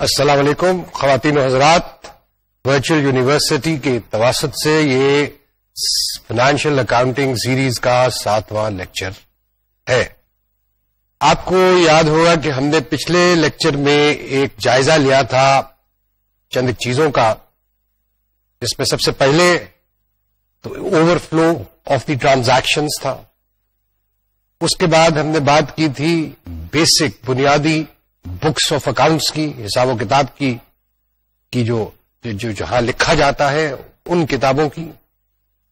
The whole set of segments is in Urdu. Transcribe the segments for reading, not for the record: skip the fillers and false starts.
السلام علیکم خواتین و حضرات، ورچوئل یونیورسٹی کے تواسط سے یہ فائنینشیل اکاؤنٹنگ سیریز کا 7واں لیکچر ہے۔ آپ کو یاد ہوگا کہ ہم نے پچھلے لیکچر میں ایک جائزہ لیا تھا چند چیزوں کا، جس میں سب سے پہلے تو over flow of the transactions تھا۔ اس کے بعد ہم نے بات کی تھی بیسک بنیادی بکس آف اکاؤنٹس کی، حساب و کتاب کی جو جہاں لکھا جاتا ہے ان کتابوں کی،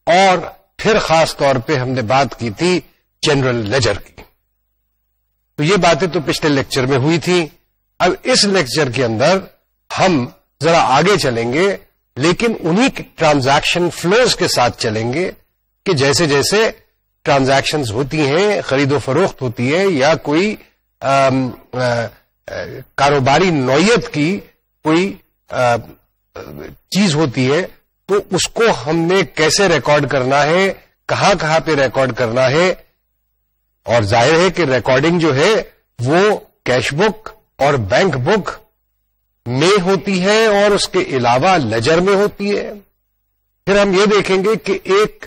اور پھر خاص طور پہ ہم نے بات کی تھی جنرل لیجر کی۔ تو یہ باتیں تو پچھلے لیکچر میں ہوئی تھی۔ اب اس لیکچر کے اندر ہم ذرا آگے چلیں گے، لیکن انہی ٹرانزیکشن فلوز کے ساتھ چلیں گے کہ جیسے جیسے ٹرانزیکشنز ہوتی ہیں، خرید و فروخت ہوتی ہے، یا کوئی کاروباری نوعیت کی کوئی چیز ہوتی ہے، تو اس کو ہم نے کیسے ریکارڈ کرنا ہے، کہاں کہاں پہ ریکارڈ کرنا ہے۔ اور ظاہر ہے کہ ریکارڈنگ جو ہے وہ کیش بک اور بینک بک میں ہوتی ہے، اور اس کے علاوہ لیجر میں ہوتی ہے۔ پھر ہم یہ دیکھیں گے کہ ایک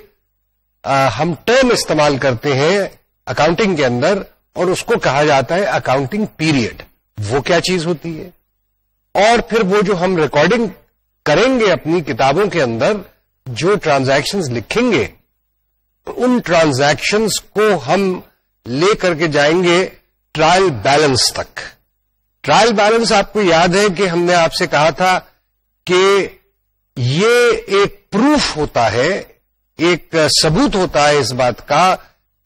ہم ٹرم استعمال کرتے ہیں اکاؤنٹنگ کے اندر، اور اس کو کہا جاتا ہے اکاؤنٹنگ پیریڈ۔ وہ کیا چیز ہوتی ہے، اور پھر وہ جو ہم ریکارڈنگ کریں گے اپنی کتابوں کے اندر، جو ٹرانزیکشنز لکھیں گے، ان ٹرانزیکشنز کو ہم لے کر کے جائیں گے ٹرائل بیلنس تک۔ ٹرائل بیلنس آپ کو یاد ہے کہ ہم نے آپ سے کہا تھا کہ یہ ایک پروف ہوتا ہے، ایک ثبوت ہوتا ہے اس بات کا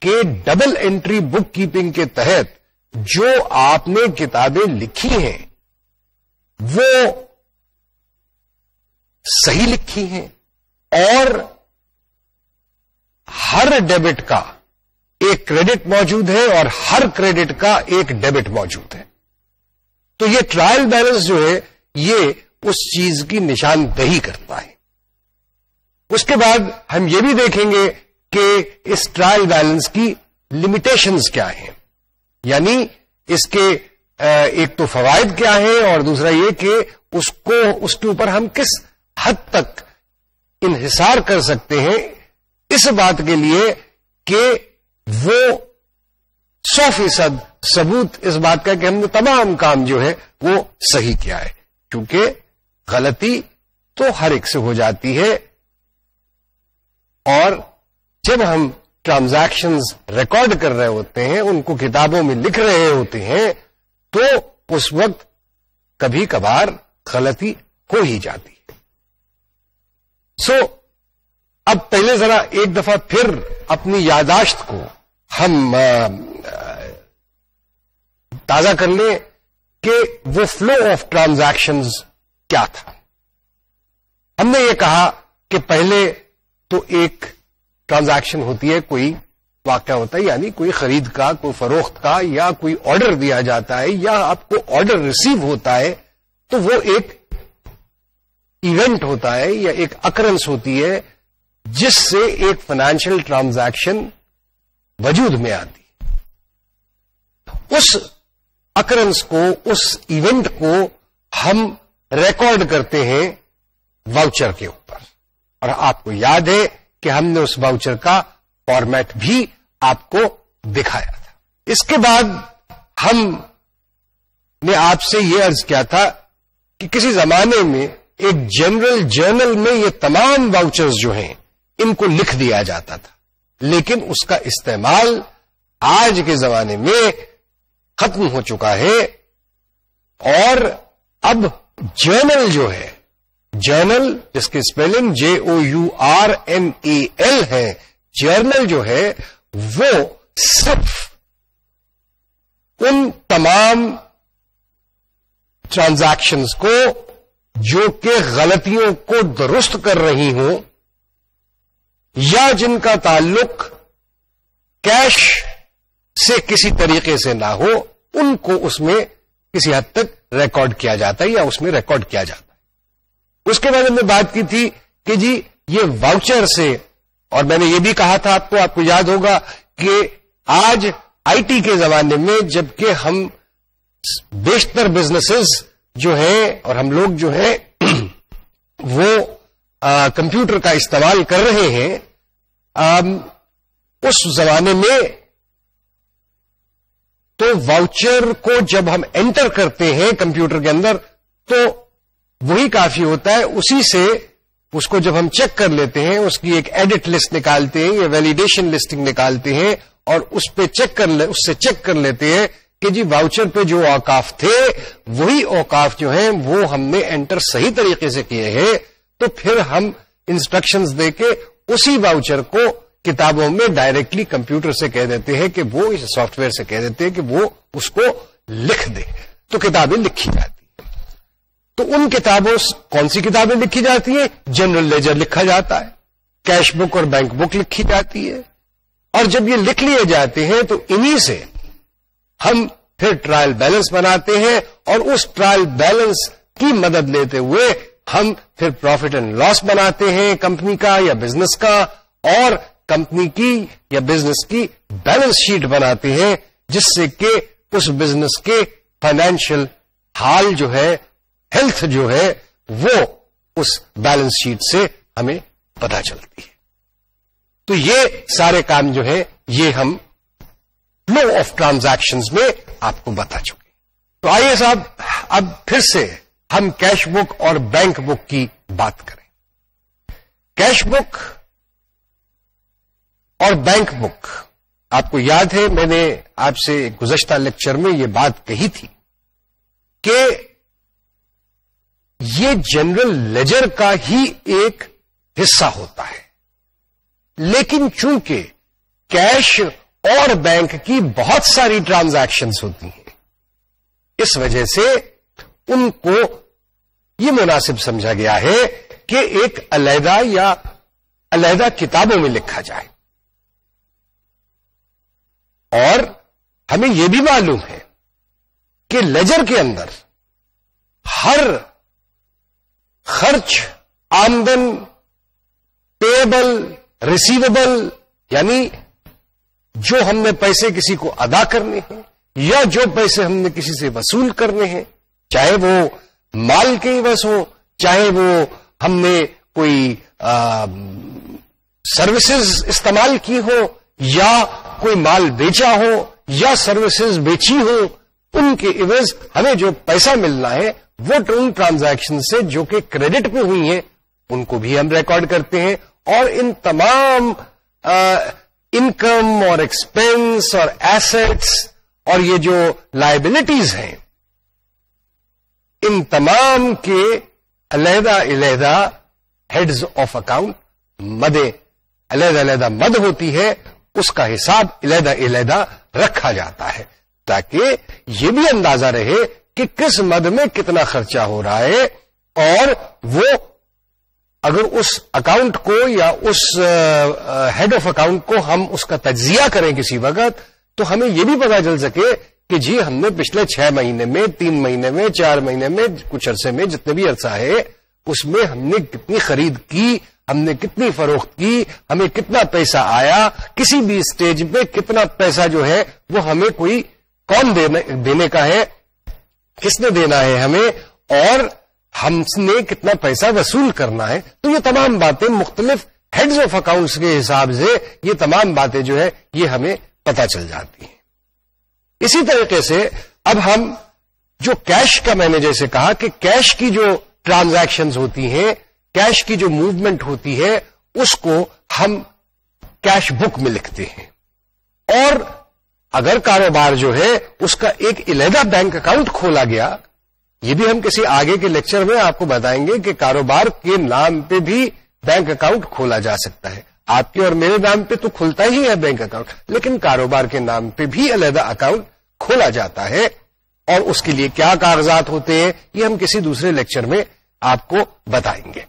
کہ ڈبل انٹری بک کیپنگ کے تحت جو آپ نے کتابیں لکھی ہیں وہ صحیح لکھی ہیں، اور ہر ڈیبٹ کا ایک کریڈٹ موجود ہے اور ہر کریڈٹ کا ایک ڈیبٹ موجود ہے۔ تو یہ ٹرائل بیلنس جو ہے یہ اس چیز کی نشاندہی کرتا ہے۔ اس کے بعد ہم یہ بھی دیکھیں گے کہ اس ٹرائل بیلنس کی لمیٹیشنز کیا ہیں، یعنی اس کے ایک تو فوائد کیا ہیں، اور دوسرا یہ کہ اس کے اوپر ہم کس حد تک انحصار کر سکتے ہیں اس بات کے لیے کہ وہ 100% ثبوت اس بات کا کہ ہم نے تمام کام جو ہے وہ صحیح کیا ہے، کیونکہ غلطی تو ہر ایک سے ہو جاتی ہے۔ اور جب ہم ٹرانزیکشنز ریکارڈ کر رہے ہوتے ہیں، ان کو کتابوں میں لکھ رہے ہوتے ہیں، تو اس وقت کبھی کبھار غلطی ہو ہی جاتی ہے۔ اب پہلے ذرا ایک دفعہ پھر اپنی یادداشت کو ہم تازہ کر لیں کہ وہ فلو آف ٹرانزیکشنز کیا تھا۔ ہم نے یہ کہا کہ پہلے تو ایک ٹرانزیکشن ہوتی ہے، کوئی واقعہ ہوتا ہے، یعنی کوئی خرید کا، کوئی فروخت کا، یا کوئی آرڈر دیا جاتا ہے، یا آپ کو آرڈر ریسیو ہوتا ہے، تو وہ ایک ایونٹ ہوتا ہے یا ایک اکرنس ہوتی ہے جس سے ایک فائنینشیل ٹرانزیکشن وجود میں آتی ہے۔ اس اکرنس کو، اس ایونٹ کو ہم ریکارڈ کرتے ہیں واؤچر کے اوپر، اور آپ کو یاد ہے کہ ہم نے اس واؤچر کا فارمیٹ بھی آپ کو دکھایا تھا۔ اس کے بعد ہم نے آپ سے یہ عرض کیا تھا کہ کسی زمانے میں ایک جنرل جرنل میں یہ تمام واؤچرز جو ہیں ان کو لکھ دیا جاتا تھا، لیکن اس کا استعمال آج کے زمانے میں ختم ہو چکا ہے، اور اب جرنل جو ہے، جرنل جس کی اسپیلنگ JOURNAL ہے، جرنل جو ہے وہ صرف ان تمام ٹرانزیکشنز کو جو کہ غلطیوں کو درست کر رہی ہوں یا جن کا تعلق کیش سے کسی طریقے سے نہ ہو، ان کو اس میں کسی حد تک ریکارڈ کیا جاتا ہے یا اس میں ریکارڈ کیا جاتا ہے۔ اس کے بعد ہم نے بات کی تھی کہ جی یہ واؤچر سے، اور میں نے یہ بھی کہا تھا آپ کو یاد ہوگا کہ آج آئی ٹی کے زمانے میں جبکہ ہم بیشتر بزنسز جو ہے اور ہم لوگ جو ہے وہ کمپیوٹر کا استعمال کر رہے ہیں، اس زمانے میں تو واؤچر کو جب ہم انٹر کرتے ہیں کمپیوٹر کے اندر تو وہی کافی ہوتا ہے، اسی سے اس کو جب ہم چیک کر لیتے ہیں، اس کی ایک ایڈٹ لسٹ نکالتے ہیں یا ویلیڈیشن لسٹنگ نکالتے ہیں اور اس پہ اس سے چیک کر لیتے ہیں کہ جی واؤچر پہ جو اوقاف تھے وہی اوقاف جو ہیں وہ ہم نے انٹر صحیح طریقے سے کیے ہیں، تو پھر ہم انسٹرکشنز دے کے اسی واؤچر کو کتابوں میں ڈائریکٹلی کمپیوٹر سے کہہ دیتے ہیں کہ وہ اس سافٹ ویئر سے کہہ دیتے ہیں کہ وہ اس کو لکھ دے، تو کتابیں لکھی جاتی ہیں۔ تو ان کتابوں کون سی کتابیں لکھی جاتی ہیں؟ جنرل لیجر لکھا جاتا ہے، کیش بک اور بینک بک لکھی جاتی ہے، اور جب یہ لکھ لیے جاتے ہیں تو انہی سے ہم پھر ٹرائل بیلنس بناتے ہیں، اور اس ٹرائل بیلنس کی مدد لیتے ہوئے ہم پھر پروفٹ اینڈ لاس بناتے ہیں کمپنی کا یا بزنس کا، اور کمپنی کی یا بزنس کی بیلنس شیٹ بناتے ہیں، جس سے کہ اس بزنس کے فائنینشیل حال جو ہے، ہیلتھ جو ہے، وہ اس بیلنس شیٹ سے ہمیں پتہ چلتی ہے۔ تو یہ سارے کام جو ہے یہ ہم فلو آف ٹرانزیکشنز میں آپ کو بتا چکے۔ تو آئیے صاحب اب پھر سے ہم کیش بک اور بینک بک کی بات کریں۔ کیش بک اور بینک بک، آپ کو یاد ہے میں نے آپ سے گزشتہ لیکچر میں یہ بات کہی تھی کہ یہ جنرل لیجر کا ہی ایک حصہ ہوتا ہے، لیکن چونکہ کیش اور بینک کی بہت ساری ٹرانزیکشنز ہوتی ہیں، اس وجہ سے ان کو یہ مناسب سمجھا گیا ہے کہ ایک علیحدہ یا علیحدہ کتابوں میں لکھا جائے۔ اور ہمیں یہ بھی معلوم ہے کہ لیجر کے اندر ہر خرچ، آمدن، پیبل، ریسیویبل، یعنی جو ہم نے پیسے کسی کو ادا کرنے ہیں یا جو پیسے ہم نے کسی سے وصول کرنے ہیں، چاہے وہ مال کے عوض ہو، چاہے وہ ہم نے کوئی سروسز استعمال کی ہو یا کوئی مال بیچا ہو یا سروسز بیچی ہو، ان کے عوض ہمیں جو پیسہ ملنا ہے وہ ان ٹرانزیکشن سے جو کہ کریڈٹ پہ ہوئی ہیں ان کو بھی ہم ریکارڈ کرتے ہیں، اور ان تمام انکم اور ایکسپینس اور ایسٹس اور یہ جو لائبلٹیز ہیں ان تمام کے علیحدہ علیحدہ ہیڈز آف اکاؤنٹ، مدیں علیحدہ علیحدہ مد ہوتی ہے، اس کا حساب علیحدہ علیحدہ رکھا جاتا ہے تاکہ یہ بھی اندازہ رہے کہ کس مد میں کتنا خرچہ ہو رہا ہے، اور وہ اگر اس اکاؤنٹ کو یا اس ہیڈ آف اکاؤنٹ کو ہم اس کا تجزیہ کریں کسی وقت تو ہمیں یہ بھی پتا چل سکے کہ جی ہم نے پچھلے 6 مہینے میں، 3 مہینے میں، 4 مہینے میں، کچھ عرصے میں جتنے بھی عرصہ ہے اس میں ہم نے کتنی خرید کی، ہم نے کتنی فروخت کی، ہمیں کتنا پیسہ آیا، کسی بھی سٹیج پہ کتنا پیسہ جو ہے وہ ہمیں کوئی کون دینے کا ہے، کس نے دینا ہے ہمیں، اور ہم نے کتنا پیسہ وصول کرنا ہے۔ تو یہ تمام باتیں مختلف ہیڈز آف اکاؤنٹس کے حساب سے یہ تمام باتیں جو ہے یہ ہمیں پتہ چل جاتی ہیں۔ اسی طریقے سے اب ہم جو کیش کا، میں نے جیسے کہا کہ کیش کی جو ٹرانزیکشنز ہوتی ہیں، کیش کی جو موومنٹ ہوتی ہے اس کو ہم کیش بک میں لکھتے ہیں، اور اگر کاروبار جو ہے اس کا ایک علیحدہ بینک اکاؤنٹ کھولا گیا، یہ بھی ہم کسی آگے کے لیکچر میں آپ کو بتائیں گے کہ کاروبار کے نام پہ بھی بینک اکاؤنٹ کھولا جا سکتا ہے، آپ کے اور میرے نام پہ تو کھلتا ہی ہے بینک اکاؤنٹ، لیکن کاروبار کے نام پہ بھی علیحدہ اکاؤنٹ کھولا جاتا ہے، اور اس کے لیے کیا کاغذات ہوتے ہیں یہ ہم کسی دوسرے لیکچر میں آپ کو بتائیں گے۔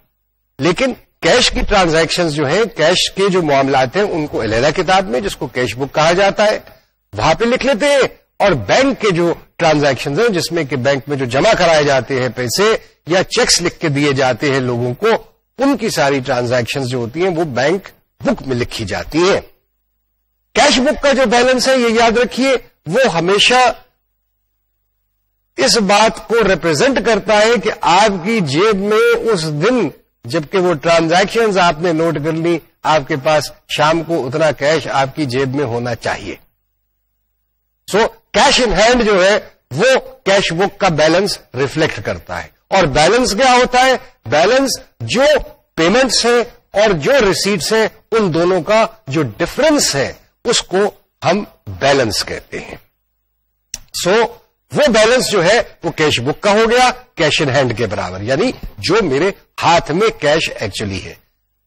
لیکن کیش کی ٹرانزیکشنز جو ہیں، کیش کے جو معاملات ہیں ان کو علیحدہ کتاب میں جس کو کیش بک کہا جاتا ہے وہاں پہ لکھ لیتے ہیں، اور بینک کے جو ٹرانزیکشنز ہیں جس میں کہ بینک میں جو جمع کرائے جاتے ہیں پیسے یا چیکس لکھ کے دیے جاتے ہیں لوگوں کو، ان کی ساری ٹرانزیکشنز جو ہوتی ہیں وہ بینک بک میں لکھی جاتی ہیں۔ کیش بک کا جو بیلنس ہے یہ یاد رکھیے وہ ہمیشہ اس بات کو ریپرزینٹ کرتا ہے کہ آپ کی جیب میں اس دن جبکہ وہ ٹرانزیکشنز آپ نے نوٹ کر لی آپ کے پاس شام کو اتنا کیش آپ کی جیب میں ہونا چاہیے. سو کیش ان ہینڈ جو ہے وہ کیش بک کا بیلنس ریفلیکٹ کرتا ہے. اور بیلنس کیا ہوتا ہے؟ بیلنس جو پیمنٹس ہیں اور جو ریسیٹس ہیں ان دونوں کا جو ڈفرنس ہے اس کو ہم بیلنس کہتے ہیں. سو وہ بیلنس جو ہے وہ کیش بک کا ہو گیا کیش ان ہینڈ کے برابر، یعنی جو میرے ہاتھ میں کیش ایکچولی ہے.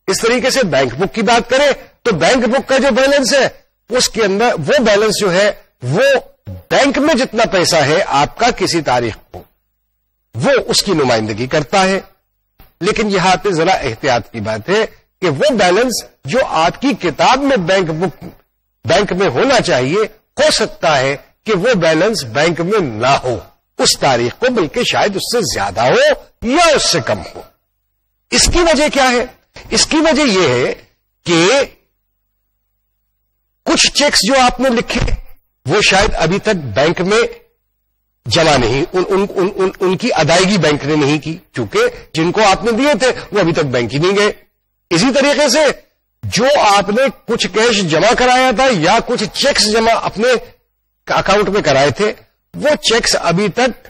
اس طریقے سے بینک بک کی بات کریں تو بینک بک کا جو بیلنس ہے اس کے اندر وہ بیلنس جو ہے وہ بینک میں جتنا پیسہ ہے آپ کا کسی تاریخ کو وہ اس کی نمائندگی کرتا ہے. لیکن یہاں پہ ذرا احتیاط کی بات ہے کہ وہ بیلنس جو آپ کی کتاب میں بینک میں ہونا چاہیے ہو سکتا ہے کہ وہ بیلنس بینک میں نہ ہو اس تاریخ کو، بلکہ شاید اس سے زیادہ ہو یا اس سے کم ہو. اس کی وجہ کیا ہے؟ اس کی وجہ یہ ہے کہ کچھ چیکس جو آپ نے لکھے وہ شاید ابھی تک بینک میں جمع نہیں، ان کی ادائیگی بینک نے نہیں کی، چونکہ جن کو آپ نے دیے تھے وہ ابھی تک بینک ہی نہیں گئے. اسی طریقے سے جو آپ نے کچھ کیش جمع کرایا تھا یا کچھ چیکس جمع اپنے اکاؤنٹ میں کرائے تھے وہ چیکس ابھی تک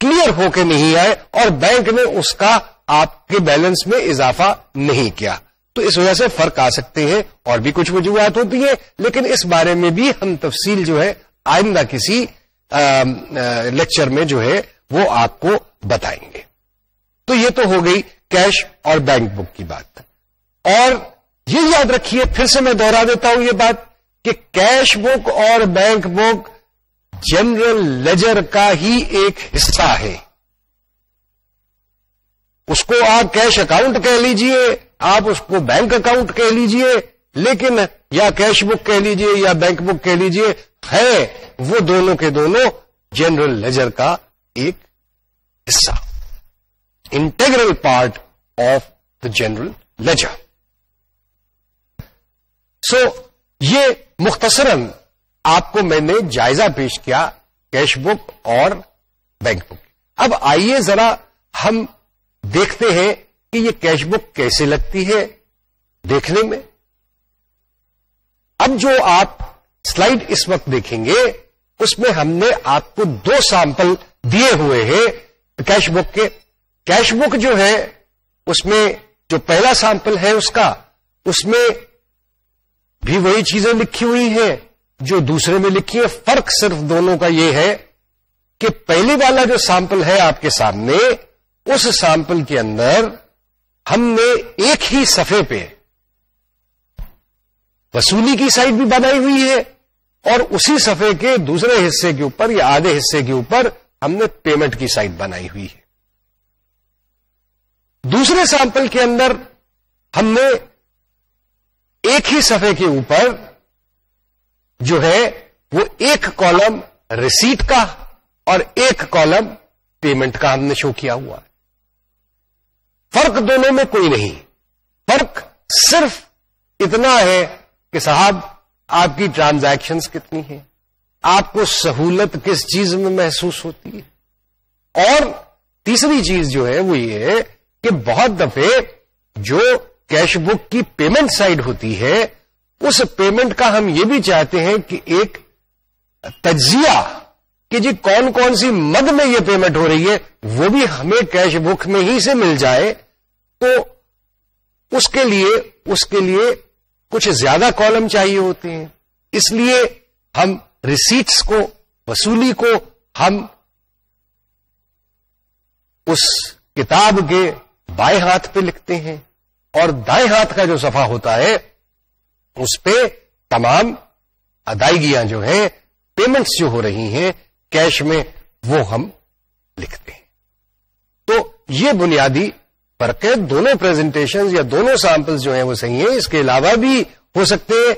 کلیئر ہو کے نہیں آئے اور بینک نے اس کا آپ کے بیلنس میں اضافہ نہیں کیا. تو اس وجہ سے فرق آ سکتے ہیں اور بھی کچھ وجوہات ہوتی ہیں، لیکن اس بارے میں بھی ہم تفصیل جو ہے آئندہ کسی لیکچر میں جو ہے وہ آپ کو بتائیں گے. تو یہ تو ہو گئی کیش اور بینک بک کی بات. اور یہ یاد رکھیے، پھر سے میں دوہرا دیتا ہوں یہ بات کہ کیش بک اور بینک بک جنرل لیجر کا ہی ایک حصہ ہے. اس کو آپ کیش اکاؤنٹ کہہ لیجئے، آپ اس کو بینک اکاؤنٹ کہہ لیجئے، لیکن یا کیش بک کہہ لیجئے یا بینک بک کہہ لیجئے، ہے وہ دونوں کے دونوں جنرل لیجر کا ایک حصہ، integral part of the general ledger. So یہ مختصراً آپ کو میں نے جائزہ پیش کیا کیش بک اور بینک بک. اب آئیے ذرا ہم دیکھتے ہیں کہ یہ کیش بک کیسے لگتی ہے دیکھنے میں. اب جو آپ سلائیڈ اس وقت دیکھیں گے اس میں ہم نے آپ کو 2 سیمپل دیے ہوئے ہیں کیش بک کے. کیش بک جو ہے اس میں جو پہلا سیمپل ہے اس میں بھی وہی چیزیں لکھی ہوئی ہیں جو دوسرے میں لکھی ہے. فرق صرف دونوں کا یہ ہے کہ پہلے والا جو سیمپل ہے آپ کے سامنے اس سیمپل کے اندر ہم نے ایک ہی صفحے پہ وصولی کی سائٹ بھی بنائی ہوئی ہے اور اسی صفحے کے دوسرے حصے کے اوپر یا آدھے حصے کے اوپر ہم نے پیمنٹ کی سائٹ بنائی ہوئی ہے. دوسرے سیمپل کے اندر ہم نے ایک ہی صفحے کے اوپر جو ہے وہ ایک کالم ریسیٹ کا اور ایک کالم پیمنٹ کا ہم نے شو کیا ہوا ہے. فرق دونوں میں کوئی نہیں، فرق صرف اتنا ہے کہ صاحب آپ کی ٹرانزیکشنز کتنی ہیں، آپ کو سہولت کس چیز میں محسوس ہوتی ہے. اور تیسری چیز جو ہے وہ یہ ہے کہ بہت دفعے جو کیش بک کی پیمنٹ سائڈ ہوتی ہے اس پیمنٹ کا ہم یہ بھی چاہتے ہیں کہ ایک تجزیہ کہ جی کون کون سی مد میں یہ پیمنٹ ہو رہی ہے وہ بھی ہمیں کیش بک میں ہی سے مل جائے. تو اس کے لیے کچھ زیادہ کالم چاہیے ہوتے ہیں. اس لیے ہم ریسیٹس کو، وصولی کو ہم اس کتاب کے بائیں ہاتھ پہ لکھتے ہیں اور دائیں ہاتھ کا جو صفحہ ہوتا ہے اس پہ تمام ادائیگیاں جو ہیں، پیمنٹس جو ہو رہی ہیں کیش میں، وہ ہم لکھتے ہیں. تو یہ بنیادی فرق ہے. دونوں پریزنٹیشنز یا دونوں سیمپلز جو ہیں وہ صحیح ہیں. اس کے علاوہ بھی ہو سکتے ہیں.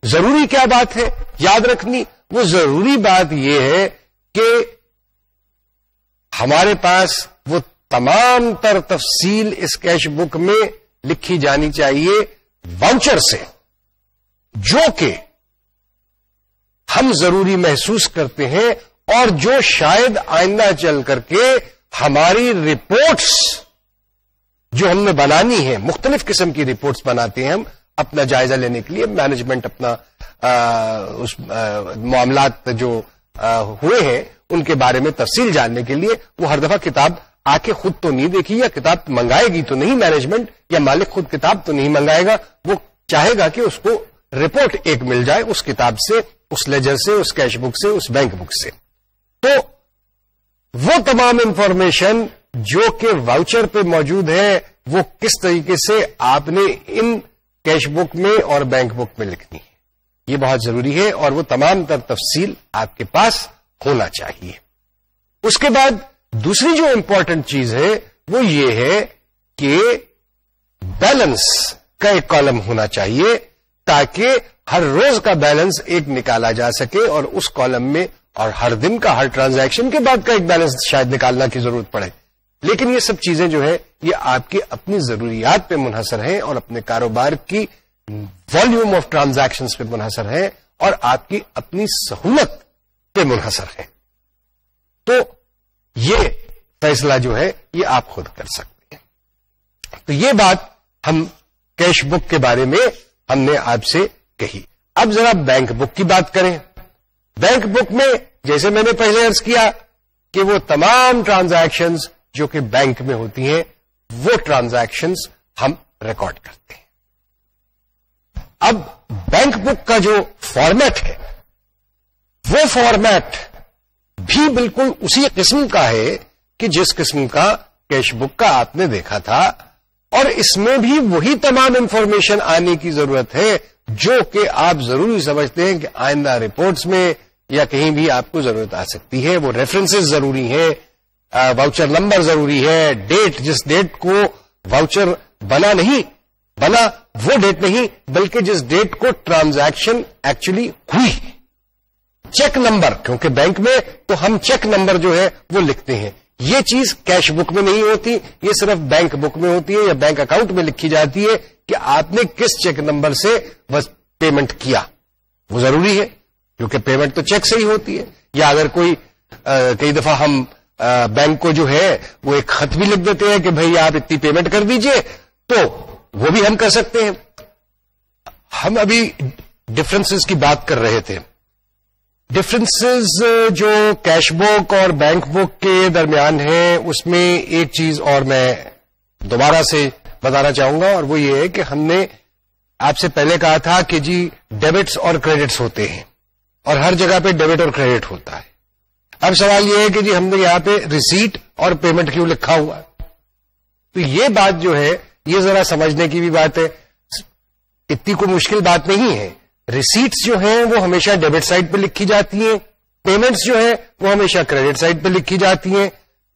ضروری کیا بات ہے یاد رکھنی؟ وہ ضروری بات یہ ہے کہ ہمارے پاس وہ تمام تر تفصیل اس کیش بک میں لکھی جانی چاہیے واؤچر سے، جو کہ ہم ضروری محسوس کرتے ہیں اور جو شاید آئندہ چل کر کے ہماری رپورٹس جو ہم نے بنانی ہے، مختلف قسم کی رپورٹس بناتے ہیں ہم اپنا جائزہ لینے کے لیے، مینجمنٹ اپنا اس معاملات جو ہوئے ہیں ان کے بارے میں تفصیل جاننے کے لیے وہ ہر دفعہ کتاب آ کے خود تو نہیں دیکھی، یا کتاب منگائے گی تو نہیں مینجمنٹ یا مالک خود کتاب تو نہیں منگائے گا، وہ چاہے گا کہ اس کو رپورٹ ایک مل جائے اس کتاب سے، اس لیجر سے، اس کیش بک سے، اس بینک بک سے. تو وہ تمام انفارمیشن جو کہ واؤچر پہ موجود ہے وہ کس طریقے سے آپ نے ان کیش بک میں اور بینک بک میں لکھنی ہے، یہ بہت ضروری ہے، اور وہ تمام تر تفصیل آپ کے پاس ہونا چاہیے. اس کے بعد دوسری جو امپورٹنٹ چیز ہے وہ یہ ہے کہ بیلنس کا ایک کالم ہونا چاہیے تاکہ ہر روز کا بیلنس ایک نکالا جا سکے، اور اس کالم میں اور ہر دن کا، ہر ٹرانزیکشن کے بعد کا ایک بیلنس شاید نکالنا کی ضرورت پڑے. لیکن یہ سب چیزیں جو ہے یہ آپ کی اپنی ضروریات پہ منحصر ہیں اور اپنے کاروبار کی والیوم آف ٹرانزیکشنز پہ منحصر ہیں اور آپ کی اپنی سہولت پہ منحصر ہے. تو یہ فیصلہ جو ہے یہ آپ خود کر سکتے ہیں. تو یہ بات ہم کیش بک کے بارے میں ہم نے آپ سے کہی. اب ذرا بینک بک کی بات کریں. بینک بک میں جیسے میں نے پہلے عرض کیا کہ وہ تمام ٹرانزیکشنز جو کہ بینک میں ہوتی ہیں وہ ٹرانزیکشنز ہم ریکارڈ کرتے ہیں. اب بینک بک کا جو فارمیٹ ہے وہ فارمیٹ بھی بالکل اسی قسم کا ہے کہ جس قسم کا کیش بک کا آپ نے دیکھا تھا، اور اس میں بھی وہی تمام انفارمیشن آنے کی ضرورت ہے جو کہ آپ ضروری سمجھتے ہیں کہ آئندہ رپورٹس میں یا کہیں بھی آپ کو ضرورت آ سکتی ہے. وہ ریفرنسز ضروری ہیں، واؤچر نمبر ضروری ہے، ڈیٹ، جس ڈیٹ کو واؤچر بنا وہ ڈیٹ نہیں بلکہ جس ڈیٹ کو ٹرانزیکشن ایکچولی ہوئی، چیک نمبر، کیونکہ بینک میں تو ہم چیک نمبر جو ہے وہ لکھتے ہیں. یہ چیز کیش بک میں نہیں ہوتی، یہ صرف بینک بک میں ہوتی ہے یا بینک اکاؤنٹ میں لکھی جاتی ہے کہ آپ نے کس چیک نمبر سے بس پیمنٹ کیا. وہ ضروری ہے کیونکہ پیمنٹ تو چیک سے ہی ہوتی ہے. یا اگر کوئی کئی دفعہ ہم بینک کو جو ہے وہ ایک خط بھی لکھ دیتے ہیں کہ بھئی آپ اتنی پیمنٹ کر دیجئے، تو وہ بھی ہم کر سکتے ہیں. ہم ابھی ڈفرنسز کی بات کر رہے تھے. ڈفرنسز جو کیش بک اور بینک بک کے درمیان ہیں اس میں ایک چیز اور میں دوبارہ سے بتانا چاہوں گا، اور وہ یہ ہے کہ ہم نے آپ سے پہلے کہا تھا کہ جی ڈیبٹس اور کریڈٹس ہوتے ہیں اور ہر جگہ پہ ڈیبٹ اور کریڈٹ ہوتا ہے. اب سوال یہ ہے کہ جی ہم نے یہاں پہ ریسیٹ اور پیمنٹ کیوں لکھا ہوا ہے؟ تو یہ بات جو ہے یہ ذرا سمجھنے کی بھی بات ہے، اتنی کوئی مشکل بات نہیں ہے. ریسیٹس جو ہیں وہ ہمیشہ ڈیبٹ سائڈ پہ لکھی جاتی ہیں، پیمنٹس جو ہیں وہ ہمیشہ کریڈٹ سائڈ پہ لکھی جاتی ہیں.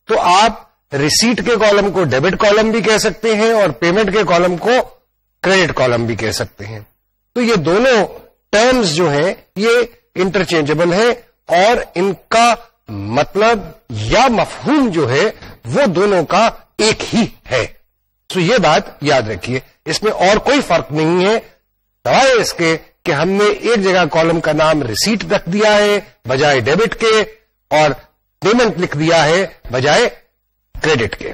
تو آپ ریسیٹ کے کالم کو ڈیبٹ کالم بھی کہہ سکتے ہیں اور پیمنٹ کے کالم کو کریڈٹ کالم بھی کہہ سکتے ہیں. تو یہ دونوں ٹرمز جو ہیں یہ انٹرچینجبل ہیں اور ان کا مطلب یا مفہوم جو ہے وہ دونوں کا ایک ہی ہے. تو یہ بات یاد رکھیے، اس میں اور کوئی فرق نہیں ہے سوائے اس کے کہ ہم نے ایک جگہ کالم کا نام ریسیٹ رکھ دیا ہے بجائے ڈیبٹ کے، اور پیمنٹ لکھ دیا ہے بجائے کریڈٹ کے،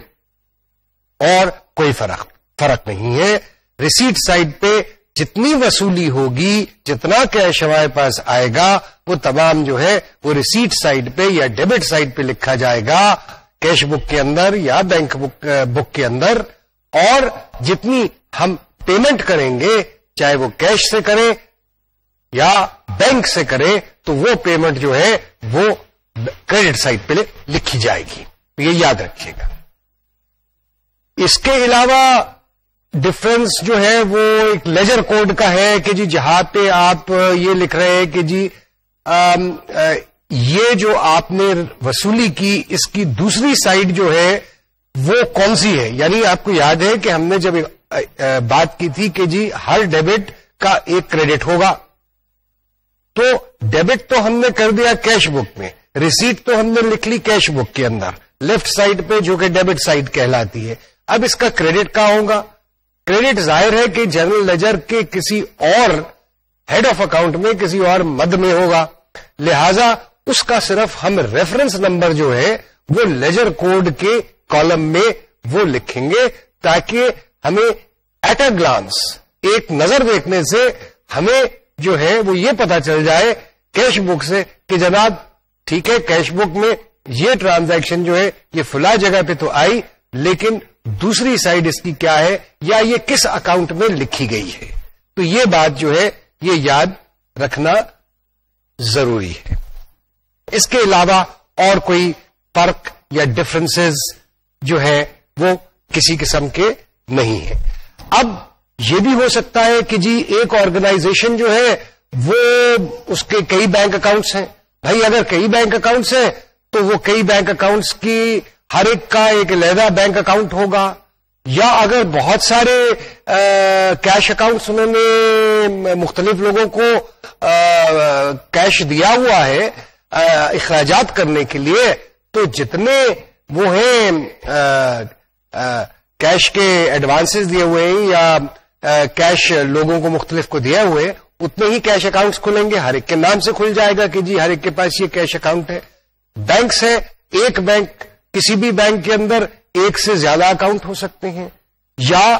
اور کوئی فرق نہیں ہے. ریسیٹ سائڈ پہ جتنی وصولی ہوگی، جتنا کیش ہمارے پاس آئے گا، وہ تمام جو ہے وہ ریسیٹ سائڈ پہ یا ڈیبٹ سائڈ پہ لکھا جائے گا، کیش بک کے اندر یا بینک بک کے اندر. اور جتنی ہم پیمنٹ کریں گے، چاہے وہ کیش سے کریں یا بینک سے کریں، تو وہ پیمنٹ جو ہے وہ کریڈٹ سائڈ پہ لکھی جائے گی. تو یہ یاد رکھیے گا. اس کے علاوہ ڈفرنس جو ہے وہ ایک لیجر کوڈ کا ہے کہ جی جہاں پہ آپ یہ لکھ رہے ہیں کہ جی یہ جو آپ نے وصولی کی اس کی دوسری سائڈ جو ہے وہ کون سی ہے. یعنی آپ کو یاد ہے کہ ہم نے جب بات کی تھی کہ جی ہر ڈیبٹ کا ایک کریڈٹ ہوگا، تو ڈیبٹ تو ہم نے کر دیا کیش بک میں، ریسیٹ تو ہم نے لکھ لی کیش بک کے اندر لیفٹ سائڈ پہ جو کہ ڈیبٹ سائڈ کہلاتی ہے. اب اس کا کریڈٹ کہاں ہوگا؟ کریڈٹ ظاہر ہے کہ جنرل لیجر کے کسی اور ہیڈ آف اکاؤنٹ میں، کسی اور مد میں ہوگا، لہذا اس کا صرف ہم ریفرنس نمبر جو ہے وہ لیجر کوڈ کے کالم میں وہ لکھیں گے تاکہ ہمیں ایٹ اے گلانس ایک نظر دیکھنے سے ہمیں جو ہے وہ یہ پتا چل جائے کیش بک سے کہ جناب ٹھیک ہے کیش بک میں یہ ٹرانزیکشن جو ہے یہ فلاں جگہ پہ تو آئی لیکن دوسری سائڈ اس کی کیا ہے یا یہ کس اکاؤنٹ میں لکھی گئی ہے. تو یہ بات جو ہے یہ یاد رکھنا ضروری ہے. اس کے علاوہ اور کوئی فرق یا ڈفرنسز جو ہے وہ کسی قسم کے نہیں ہے. اب یہ بھی ہو سکتا ہے کہ جی ایک آرگنائزیشن جو ہے وہ اس کے کئی بینک اکاؤنٹس ہیں. بھائی اگر کئی بینک اکاؤنٹس ہیں تو وہ کئی بینک اکاؤنٹس کی ہر ایک کا ایک علیحدہ بینک اکاؤنٹ ہوگا, یا اگر بہت سارے کیش اکاؤنٹس انہوں نے مختلف لوگوں کو کیش دیا ہوا ہے اخراجات کرنے کے لیے, تو جتنے وہ ہیں کیش کے ایڈوانسز دیے ہوئے ہیں یا کیش لوگوں کو مختلف کو دیا ہوئے اتنے ہی کیش اکاؤنٹس کھلیں گے. ہر ایک کے نام سے کھل جائے گا کہ جی ہر ایک کے پاس یہ کیش اکاؤنٹ ہے. بینکس ہے, ایک بینک کسی بھی بینک کے اندر ایک سے زیادہ اکاؤنٹ ہو سکتے ہیں, یا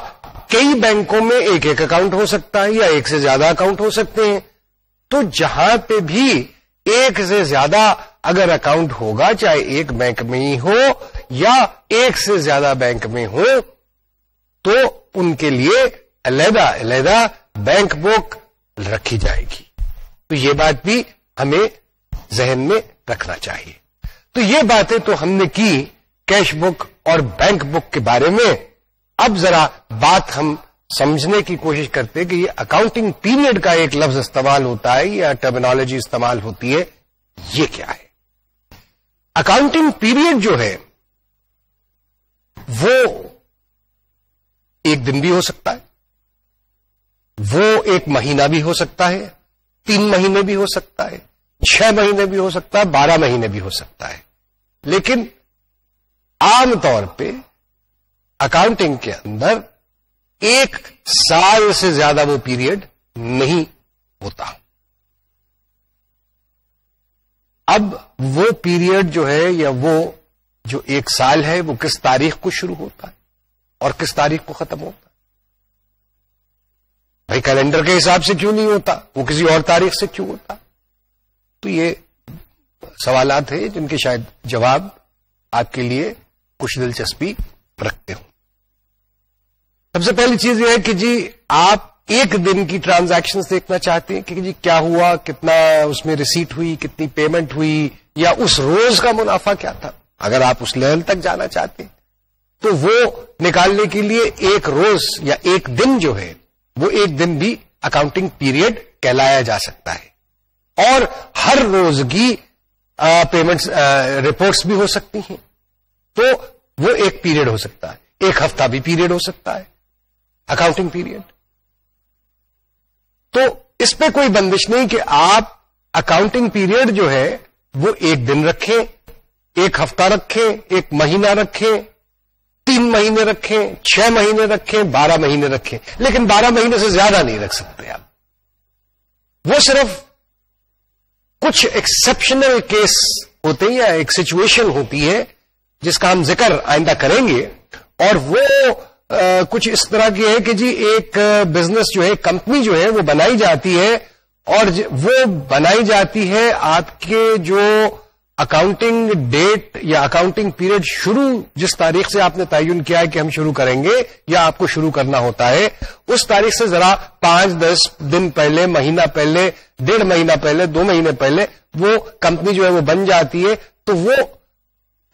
کئی بینکوں میں ایک ایک اکاؤنٹ ہو سکتا ہے یا ایک سے زیادہ اکاؤنٹ ہو سکتے ہیں. تو جہاں پہ بھی ایک سے زیادہ اگر اکاؤنٹ ہوگا چاہے ایک بینک میں ہی ہو یا ایک سے زیادہ بینک میں ہو تو ان کے لیے علیحدہ علیحدہ بینک بک رکھی جائے گی. تو یہ بات بھی ہمیں ذہن میں رکھنا چاہیے. تو یہ باتیں تو ہم نے کی کیش بک اور بینک بک کے بارے میں. اب ذرا بات ہم سمجھنے کی کوشش کرتے کہ یہ اکاؤنٹنگ پیریڈ کا ایک لفظ استعمال ہوتا ہے یا ٹرمینالوجی استعمال ہوتی ہے, یہ کیا ہے؟ اکاؤنٹنگ پیریڈ جو ہے وہ ایک دن بھی ہو سکتا ہے, وہ ایک مہینہ بھی ہو سکتا ہے, 3 مہینے بھی ہو سکتا ہے, 6 مہینے بھی ہو سکتا ہے, 12 مہینے بھی ہو سکتا ہے. لیکن عام طور پہ اکاؤنٹنگ کے اندر 1 سال سے زیادہ وہ پیریڈ نہیں ہوتا. اب وہ پیریڈ جو ہے یا وہ جو 1 سال ہے وہ کس تاریخ کو شروع ہوتا ہے اور کس تاریخ کو ختم ہوتا ہے؟ بھائی کیلنڈر کے حساب سے کیوں نہیں ہوتا, وہ کسی اور تاریخ سے کیوں ہوتا؟ تو یہ سوالات ہیں جن کے شاید جواب آپ کے لیے کچھ دلچسپی رکھتے ہوں. سب سے پہلی چیز یہ ہے کہ جی آپ ایک دن کی ٹرانزیکشنز دیکھنا چاہتے ہیں کہ جی کیا ہوا, کتنا اس میں ریسیٹ ہوئی, کتنی پیمنٹ ہوئی, یا اس روز کا منافع کیا تھا. اگر آپ اس لیول تک جانا چاہتے ہیں تو وہ نکالنے کے لیے ایک روز یا ایک دن جو ہے وہ ایک دن بھی اکاؤنٹنگ پیریڈ کہلایا جا سکتا ہے. اور ہر روز کی پیمنٹس رپورٹس بھی ہو سکتی ہیں, تو وہ ایک پیریڈ ہو سکتا ہے. 1 ہفتہ بھی پیریڈ ہو سکتا ہے اکاؤنٹنگ پیریڈ. تو اس پہ کوئی بندش نہیں کہ آپ اکاؤنٹنگ پیریڈ جو ہے وہ 1 دن رکھیں, 1 ہفتہ رکھیں, 1 مہینہ رکھیں, 3 مہینے رکھیں, 6 مہینے رکھیں, 12 مہینے رکھیں, لیکن 12 مہینے سے زیادہ نہیں رکھ سکتے آپ. وہ صرف کچھ ایکسپشنل کیس ہوتے ہیں یا ایک سچویشن ہوتی ہے جس کا ہم ذکر آئندہ کریں گے, اور وہ کچھ اس طرح کی ہے کہ جی ایک بزنس جو ہے, کمپنی جو ہے وہ بنائی جاتی ہے, اور وہ بنائی جاتی ہے آپ کے جو اکاؤنٹنگ ڈیٹ یا اکاؤنٹنگ پیریڈ شروع جس تاریخ سے آپ نے تعین کیا ہے کہ ہم شروع کریں گے یا آپ کو شروع کرنا ہوتا ہے, اس تاریخ سے ذرا 5-10 دن پہلے, مہینہ پہلے, 1.5 مہینہ پہلے, 2 مہینے پہلے وہ کمپنی جو ہے وہ بن جاتی ہے. تو وہ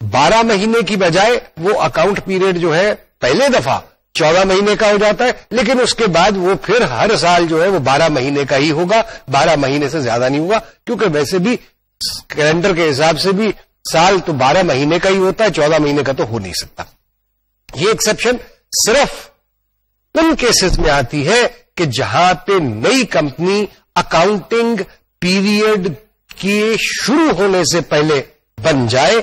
12 مہینے کی بجائے وہ اکاؤنٹ پیریڈ جو ہے پہلے دفعہ 14 مہینے کا ہو جاتا ہے, لیکن اس کے بعد وہ پھر ہر سال جو ہے وہ 12 مہینے کا ہی ہوگا, 12 مہینے سے زیادہ نہیں ہوگا, کیونکہ ویسے بھی کیلنڈر کے حساب سے بھی سال تو 12 مہینے کا ہی ہوتا ہے, 14 مہینے کا تو ہو نہیں سکتا. یہ ایکسپشن صرف ان کیسز میں آتی ہے کہ جہاں پہ نئی کمپنی اکاؤنٹنگ پیریڈ کے شروع ہونے سے پہلے بن جائے,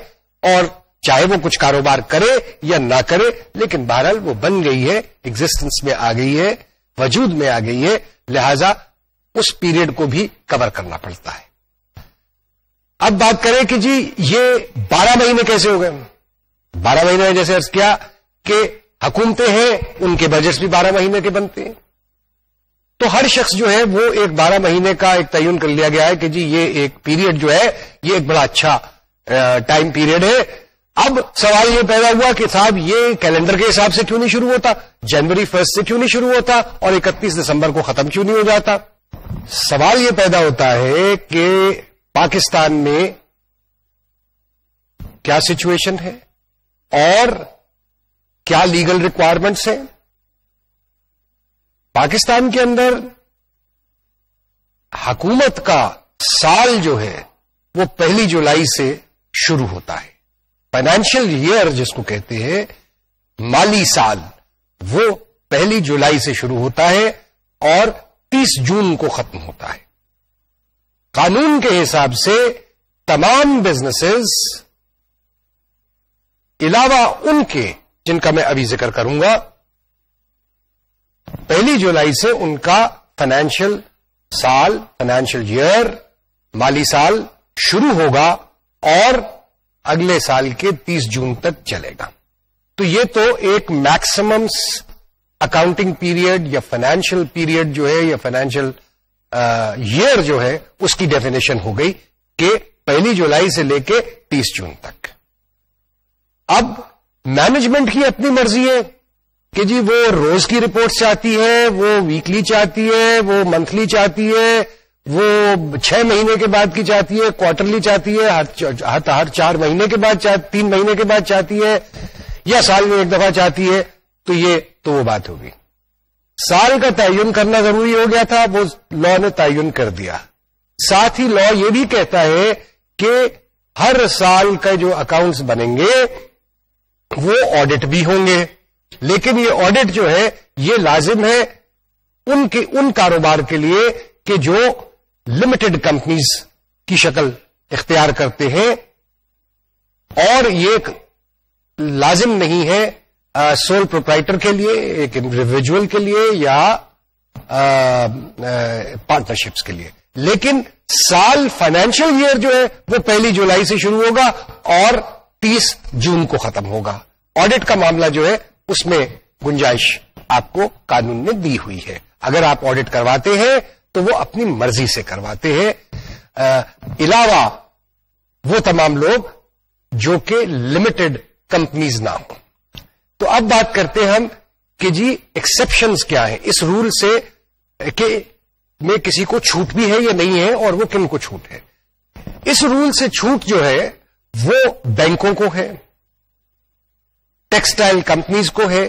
اور چاہے وہ کچھ کاروبار کرے یا نہ کرے, لیکن بہرحال وہ بن گئی ہے, ایگزسٹنس میں آ گئی ہے, وجود میں آ گئی ہے, لہذا اس پیریڈ کو بھی کور کرنا پڑتا ہے. اب بات کریں کہ جی یہ 12 مہینے کیسے ہو گئے. 12 مہینے میں جیسے عرض کیا کہ حکومتیں ہیں ان کے بجٹس بھی 12 مہینے کے بنتے ہیں. تو ہر شخص جو ہے وہ ایک 12 مہینے کا ایک تعین کر لیا گیا ہے کہ جی یہ ایک پیریڈ جو ہے یہ ایک بڑا اچھا ٹائم پیریڈ ہے. اب سوال یہ پیدا ہوا کہ صاحب یہ کیلنڈر کے حساب سے کیوں نہیں شروع ہوتا, جنوری 1 سے کیوں نہیں شروع ہوتا اور 31 دسمبر کو ختم کیوں نہیں ہو جاتا. سوال یہ پیدا ہوتا ہے کہ پاکستان میں کیا سچویشن ہے اور کیا لیگل ریکوائرمنٹس ہیں. پاکستان کے اندر حکومت کا سال جو ہے وہ 1 جولائی سے شروع ہوتا ہے. فائنینشیل ایئر جس کو کہتے ہیں, مالی سال, وہ 1 جولائی سے شروع ہوتا ہے اور 30 جون کو ختم ہوتا ہے. قانون کے حساب سے تمام بزنسز علاوہ ان کے جن کا میں ابھی ذکر کروں گا 1 جولائی سے ان کا فائنینشیل سال, فائنینشیل ایئر, مالی سال شروع ہوگا اور اگلے سال کے 30 جون تک چلے گا. تو یہ تو ایک میکسیمم اکاؤنٹنگ پیریڈ یا فائنینشیل پیریڈ جو ہے یا فائنینشیل ایئر جو ہے اس کی ڈیفینیشن ہو گئی کہ 1 جولائی سے لے کے 30 جون تک. اب مینجمنٹ کی اپنی مرضی ہے کہ جی وہ روز کی رپورٹ چاہتی ہے, وہ ویکلی چاہتی ہے, وہ منتھلی چاہتی ہے, وہ 6 مہینے کے بعد کی چاہتی ہے, کوارٹرلی چاہتی ہے, ہر 4 مہینے کے بعد 3 مہینے کے بعد چاہتی ہے, یا سال میں ایک دفعہ چاہتی ہے. تو یہ تو وہ بات ہوگی. سال کا تعین کرنا ضروری ہو گیا تھا, وہ لا نے تعین کر دیا. ساتھ ہی لا یہ بھی کہتا ہے کہ ہر سال کا جو اکاؤنٹس بنیں گے وہ آڈٹ بھی ہوں گے, لیکن یہ آڈٹ جو ہے یہ لازم ہے ان کاروبار کے لیے کہ جو لمیٹڈ کمپنیز کی شکل اختیار کرتے ہیں, اور یہ لازم نہیں ہے سول پروپرائٹر کے لیے, ایک انڈیویجول کے لیے یا پارٹنرشپس کے لیے. لیکن سال فائنینشیل ایئر جو ہے وہ 1 جولائی سے شروع ہوگا اور 30 جون کو ختم ہوگا. آڈٹ کا معاملہ جو ہے اس میں گنجائش آپ کو قانون نے دی ہوئی ہے. اگر آپ آڈٹ کرواتے ہیں تو وہ اپنی مرضی سے کرواتے ہیں, علاوہ وہ تمام لوگ جو کہ لمیٹڈ کمپنیز نہ ہوں. تو اب بات کرتے ہیں ہم کہ جی ایکسپشنز کیا ہیں اس رول سے, کہ میں کسی کو چھوٹ بھی ہے یا نہیں ہے اور وہ کن کو چھوٹ ہے. اس رول سے چھوٹ جو ہے وہ بینکوں کو ہے, ٹیکسٹائل کمپنیز کو ہے,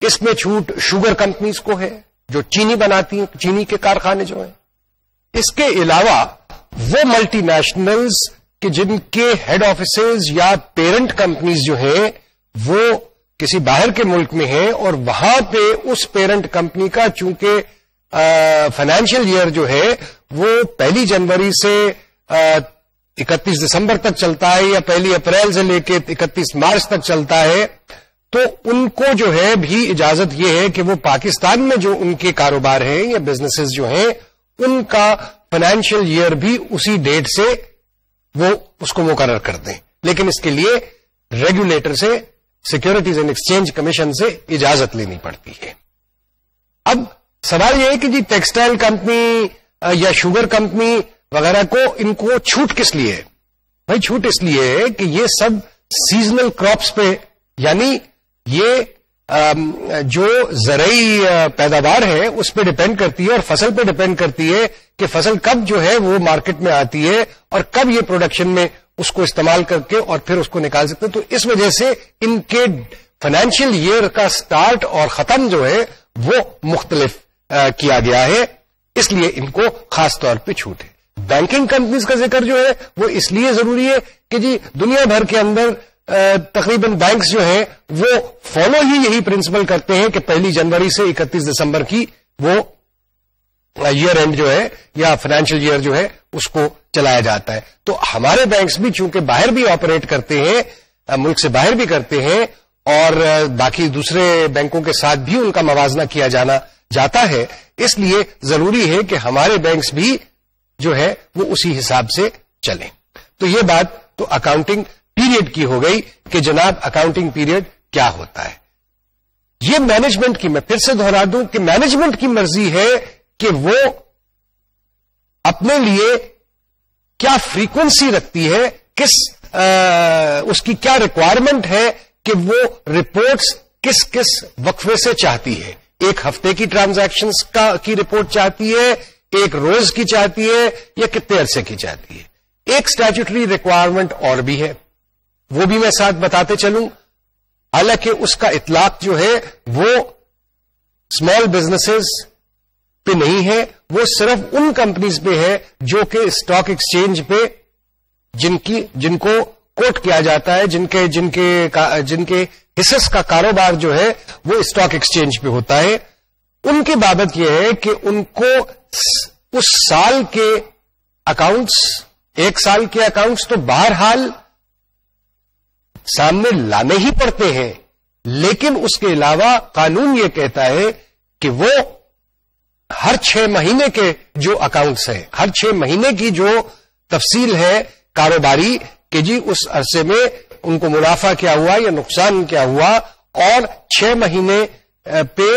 اس میں چھوٹ شوگر کمپنیز کو ہے جو چینی بناتی ہیں, چینی کے کارخانے جو ہیں. اس کے علاوہ وہ ملٹی نیشنلز کہ جن کے ہیڈ آفیسز یا پیرنٹ کمپنیز جو ہیں وہ کسی باہر کے ملک میں ہیں, اور وہاں پہ اس پیرنٹ کمپنی کا چونکہ فائنینشیل ایئر جو ہے وہ 1 جنوری سے 31 دسمبر تک چلتا ہے یا 1 اپریل سے لے کے 31 مارچ تک چلتا ہے, تو ان کو جو ہے بھی اجازت یہ ہے کہ وہ پاکستان میں جو ان کے کاروبار ہیں یا بزنسز جو ہیں ان کا فائنینشیل ایئر بھی اسی ڈیٹ سے وہ اس کو مقرر کر دیں. لیکن اس کے لیے ریگولیٹر سے, سیکورٹیز اینڈ ایکسچینج کمیشن سے اجازت لینی پڑتی ہے. اب سوال یہ ہے کہ جی ٹیکسٹائل کمپنی یا شوگر کمپنی وغیرہ کو ان کو چھوٹ کس لیے ہے؟ بھائی چھوٹ اس لیے ہے کہ یہ سب سیزنل کراپس پہ, یعنی یہ جو زرعی پیداوار ہے اس پہ ڈپینڈ کرتی ہے اور فصل پہ ڈپینڈ کرتی ہے کہ فصل کب جو ہے وہ مارکیٹ میں آتی ہے اور کب یہ پروڈکشن میں اس کو استعمال کر کے اور پھر اس کو نکال سکتے ہیں. تو اس وجہ سے ان کے فائنینشیل ایئر کا سٹارٹ اور ختم جو ہے وہ مختلف کیا گیا ہے, اس لیے ان کو خاص طور پہ چھوٹ ہے. بینکنگ کمپنیز کا ذکر جو ہے وہ اس لیے ضروری ہے کہ جی دنیا بھر کے اندر تقریباً بینکس جو ہیں وہ فالو ہی یہی پرنسپل کرتے ہیں کہ 1 جنوری سے 31 دسمبر کی وہ ایئر اینڈ جو ہے یا فائنینشیل ایئر جو ہے اس کو چلایا جاتا ہے. تو ہمارے بینکس بھی چونکہ باہر بھی آپریٹ کرتے ہیں, ملک سے باہر بھی کرتے ہیں, اور باقی دوسرے بینکوں کے ساتھ بھی ان کا موازنہ کیا جاتا ہے, اس لیے ضروری ہے کہ ہمارے بینکس بھی جو ہے وہ اسی حساب سے چلیں. تو یہ بات تو اکاؤنٹنگ پیریڈ کی ہو گئی کہ جناب اکاؤنٹنگ پیریڈ کیا ہوتا ہے. یہ مینجمنٹ کی، میں پھر سے دہرا دوں کہ مینجمنٹ کی مرضی ہے کہ وہ اپنے لیے کیا فریکوینسی رکھتی ہے، اس کی کیا ریکوائرمنٹ ہے کہ وہ رپورٹس کس کس وقفے سے چاہتی ہے. ایک ہفتے کی ٹرانزیکشنز کی رپورٹ چاہتی ہے، ایک روز کی چاہتی ہے، یا کتنے عرصے کی چاہتی ہے. ایک اسٹیچوٹری ریکوائرمنٹ اور بھی ہے، وہ بھی میں ساتھ بتاتے چلوں. حالانکہ اس کا اطلاق جو ہے وہ اسمال بزنسز پہ نہیں ہے، وہ صرف ان کمپنیز پہ ہے جو کہ اسٹاک ایکسچینج پہ جن کو کوٹ کیا جاتا ہے، جن کے حصص کا کاروبار جو ہے وہ اسٹاک ایکسچینج پہ ہوتا ہے. ان کی بابت یہ ہے کہ ان کو اس سال کے اکاؤنٹس، ایک سال کے اکاؤنٹس تو بہرحال سامنے لانے ہی پڑتے ہیں، لیکن اس کے علاوہ قانون یہ کہتا ہے کہ وہ ہر 6 مہینے کے جو اکاؤنٹس ہیں، ہر 6 مہینے کی جو تفصیل ہے کاروباری کہ جی اس عرصے میں ان کو منافع کیا ہوا یا نقصان کیا ہوا، اور 6 مہینے پہ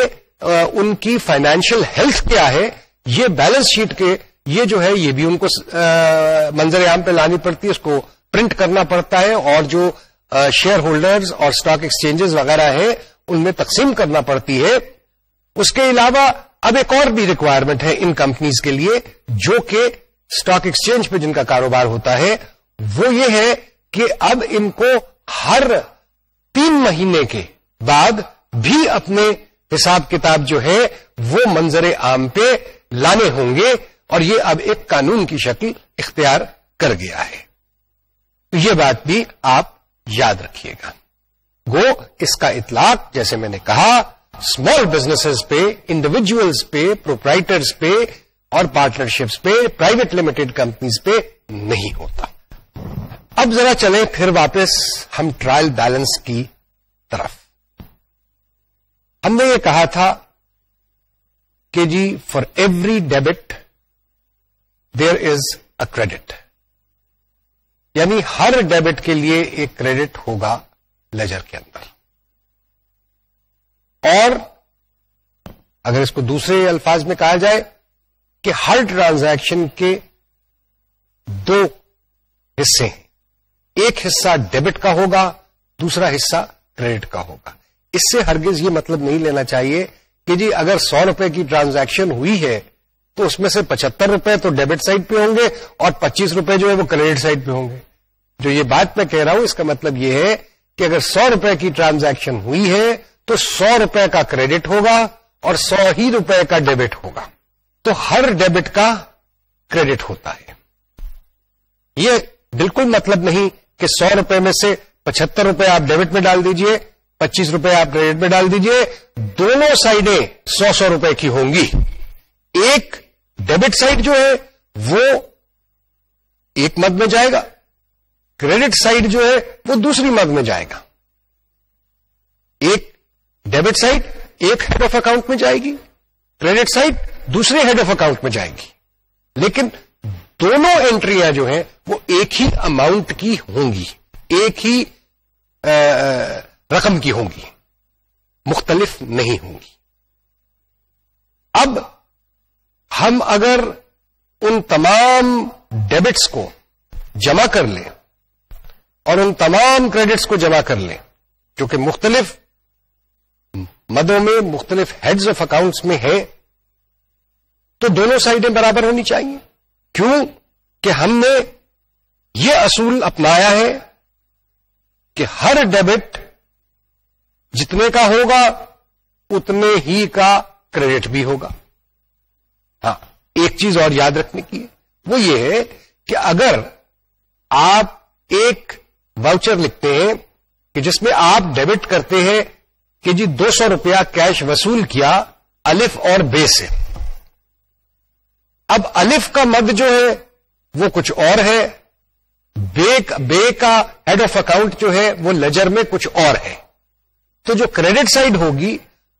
ان کی فائنینشیل ہیلتھ کیا ہے، یہ بیلنس شیٹ کے یہ جو ہے یہ بھی ان کو منظر عام پہ لانی پڑتی ہے، اس کو پرنٹ کرنا پڑتا ہے، اور جو شیئر ہولڈرز اور اسٹاک ایکسچینجز وغیرہ ہیں ان میں تقسیم کرنا پڑتی ہے. اس کے علاوہ اب ایک اور بھی ریکوائرمنٹ ہے ان کمپنیز کے لیے جو کہ اسٹاک ایکسچینج پہ جن کا کاروبار ہوتا ہے، وہ یہ ہے کہ اب ان کو ہر 3 مہینے کے بعد بھی اپنے حساب کتاب جو ہے وہ منظر عام پہ لانے ہوں گے، اور یہ اب ایک قانون کی شکل اختیار کر گیا ہے. یہ بات بھی آپ یاد رکھیے گا. گو اس کا اطلاق جیسے میں نے کہا اسمال بزنسز پہ، انڈیویجولز پہ، پروپرائٹرز پہ اور پارٹنرشپس پہ، پرائیویٹ لمیٹڈ کمپنیز پہ نہیں ہوتا. اب ذرا چلیں پھر واپس ہم ٹرائل بیلنس کی طرف. ہم نے یہ کہا تھا کہ جی for every debit there is a credit, یعنی ہر ڈیبٹ کے لیے ایک کریڈٹ ہوگا لیجر کے اندر. اور اگر اس کو دوسرے الفاظ میں کہا جائے کہ ہر ٹرانزیکشن کے 2 حصے ہیں، ایک حصہ ڈیبٹ کا ہوگا، دوسرا حصہ کریڈٹ کا ہوگا. اس سے ہرگز یہ مطلب نہیں لینا چاہیے کہ جی اگر 100 روپے کی ٹرانزیکشن ہوئی ہے تو اس میں سے 75 روپے تو ڈیبٹ سائڈ پہ ہوں گے اور 25 روپے جو ہے وہ کریڈٹ سائڈ پہ ہوں گے. جو یہ بات میں کہہ رہا ہوں اس کا مطلب یہ ہے کہ اگر 100 روپے کی ٹرانزیکشن ہوئی ہے تو 100 روپے کا کریڈٹ ہوگا اور 100 ہی روپے کا ڈیبٹ ہوگا. تو ہر ڈیبٹ کا کریڈٹ ہوتا ہے. یہ بالکل مطلب نہیں کہ 100 روپے میں سے 75 روپے آپ ڈیبٹ میں ڈال دیجئے، 25 روپے آپ کریڈٹ میں ڈال دیجئے. دونوں سائڈیں 100 روپے کی ہوں گی. ایک ڈیبٹ سائڈ جو ہے وہ ایک مد میں جائے گا، کریڈٹ سائڈ جو ہے وہ دوسری مد میں جائے گا. ایک ڈیبٹ سائڈ ایک ہیڈ آف اکاؤنٹ میں جائے گی، کریڈٹ سائڈ دوسرے ہیڈ آف اکاؤنٹ میں جائے گی، لیکن دونوں انٹریاں جو ہیں وہ ایک ہی اماؤنٹ کی ہوں گی، ایک ہی رقم کی ہوں گی، مختلف نہیں ہوں گی. اب ہم اگر ان تمام ڈیبٹس کو جمع کر لیں اور ان تمام کریڈٹس کو جمع کر لیں جو کہ مختلف مدوں میں مختلف ہیڈز آف اکاؤنٹس میں ہے، تو دونوں سائڈیں برابر ہونی چاہیے. کیوں کہ ہم نے یہ اصول اپنایا ہے کہ ہر ڈیبٹ جتنے کا ہوگا اتنے ہی کا کریڈٹ بھی ہوگا. ہاں ایک چیز اور یاد رکھنے کی ہے، وہ یہ ہے کہ اگر آپ ایک واؤچر لکھتے ہیں کہ جس میں آپ ڈیبٹ کرتے ہیں کہ جی 200 روپیہ کیش وصول کیا الف اور بے سے. اب الف کا مد جو ہے وہ کچھ اور ہے، بے کا ہیڈ آف اکاؤنٹ جو ہے وہ لیجر میں کچھ اور ہے. تو جو کریڈٹ سائڈ ہوگی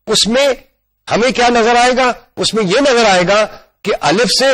اس میں ہمیں کیا نظر آئے گا؟ اس میں یہ نظر آئے گا کہ الف سے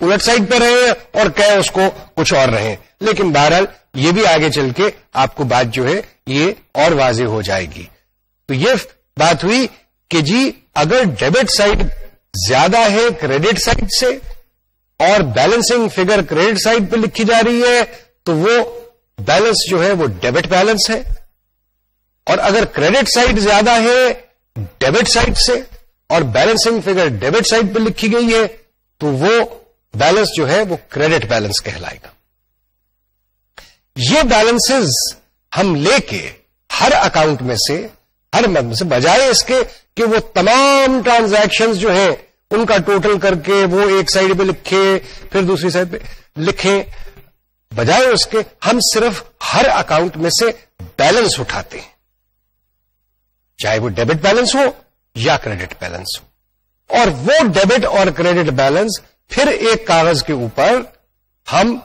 الٹ سائڈ پہ رہے اور کہیں اس کو کچھ اور رہے. لیکن بہرحال یہ بھی آگے چل کے آپ کو بات جو ہے یہ اور واضح ہو جائے گی. تو یہ بات ہوئی کہ جی اگر ڈیبٹ سائڈ زیادہ ہے کریڈٹ سائڈ سے اور بیلنسنگ فگر کریڈٹ سائڈ پہ لکھی جا رہی ہے تو وہ بیلنس جو ہے وہ ڈیبٹ بیلنس ہے. اور اگر کریڈٹ سائڈ زیادہ ہے ڈیبٹ سائڈ سے اور بیلنسنگ فگر ڈیبٹ سائڈ پہ لکھی گئی ہے تو وہ بیلنس جو ہے وہ کریڈٹ بیلنس کہلائے گا. یہ بیلنسز ہم لے کے ہر اکاؤنٹ میں سے ہر منتھ سے بجائے اس کے کہ وہ تمام ٹرانزیکشنز جو ہیں ان کا ٹوٹل کر کے وہ ایک سائڈ پہ لکھے پھر دوسری سائڈ پہ لکھیں، بجائے اس کے ہم صرف ہر اکاؤنٹ میں سے بیلنس اٹھاتے ہیں، چاہے وہ ڈیبٹ بیلنس ہو یا کریڈٹ بیلنس ہو. اور وہ ڈیبٹ اور کریڈٹ بیلنس پھر ایک کاغذ کے اوپر ہم